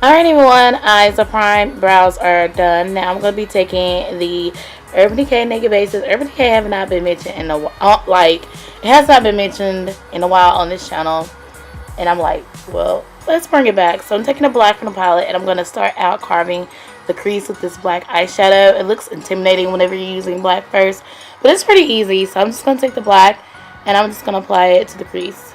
Alright everyone, eyes are primed, brows are done. Now I'm going to be taking the Urban Decay Naked Bases. Urban Decay have not been mentioned in a while, it has not been mentioned in a while on this channel. And I'm like, well, let's bring it back. So I'm taking a black from the palette and I'm going to start out carving the crease with this black eyeshadow. It looks intimidating whenever you're using black first, but it's pretty easy. So I'm just going to take the black and I'm just going to apply it to the crease.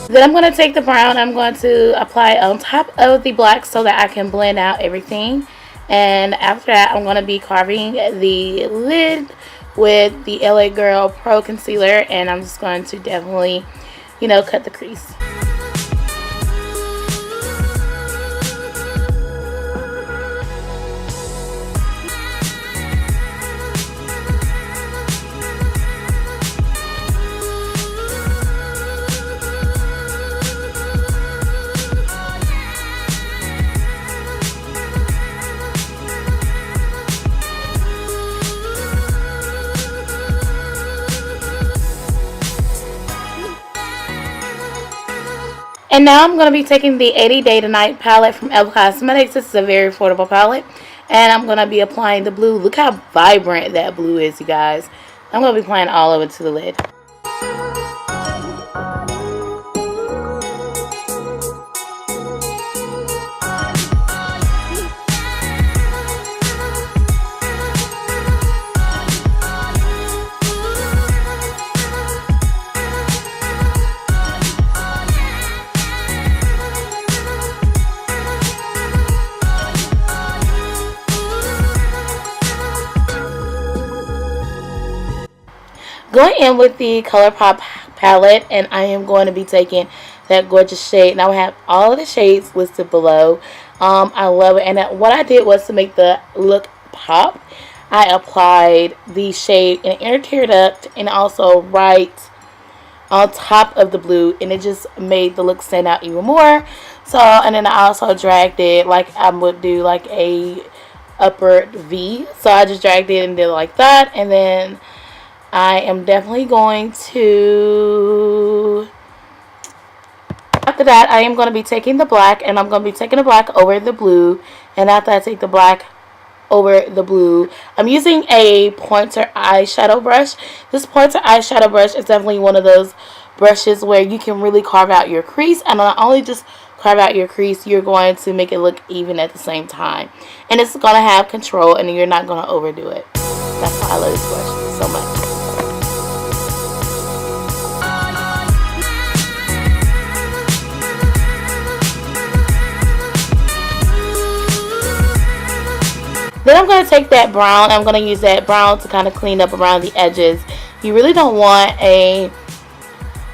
Then I'm going to take the brown, I'm going to apply it on top of the black so that I can blend out everything. And after that, I'm going to be carving the lid with the LA Girl Pro Concealer. And I'm just going to definitely, cut the crease. And now I'm going to be taking the 80 Day to Night palette from Elle Cosmetics. This is a very affordable palette. And I'm going to be applying the blue. Look how vibrant that blue is, you guys. I'm going to be applying all of it to the lid. Going in with the ColourPop palette, and I am going to be taking that gorgeous shade. Now I have all of the shades listed below. I love it, and what I did was to make the look pop. I applied the shade in inner tear duct and also right on top of the blue, and it just made the look stand out even more. So, and then I also dragged it like I would do like a upward V. So I just dragged it and did it like that, and then I am definitely going to, after that, I am going to be taking the black, and I'm going to be taking the black over the blue, and after I take the black over the blue, I'm using a pointer eyeshadow brush. This pointer eyeshadow brush is definitely one of those brushes where you can really carve out your crease, and not only just carve out your crease, you're going to make it look even at the same time. And it's going to have control, and you're not going to overdo it. That's why I love this brush so much. Then I'm going to take that brown. I'm going to use that brown to kind of clean up around the edges. You really don't want a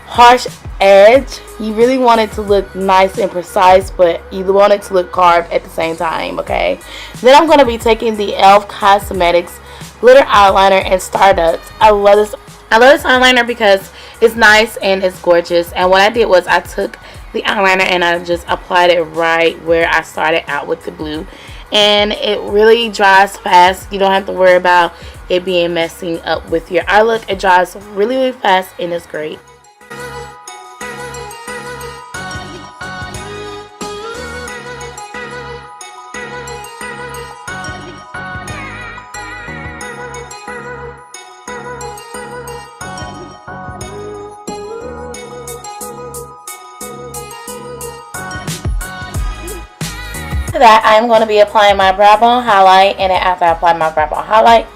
harsh edge. You really want it to look nice and precise, but you want it to look carved at the same time, okay? Then I'm going to be taking the Elle Cosmetics Glitter Eyeliner in Stardust. I love this eyeliner because it's nice and it's gorgeous. And what I did was I took the eyeliner and I just applied it right where I started out with the blue. And it really dries fast. You don't have to worry about it being messing up with your eye look. It dries really, really fast and it's great. After that, I'm going to be applying my brow bone highlight, and then after I apply my brow bone highlight,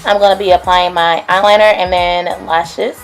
I'm going to be applying my eyeliner and then lashes.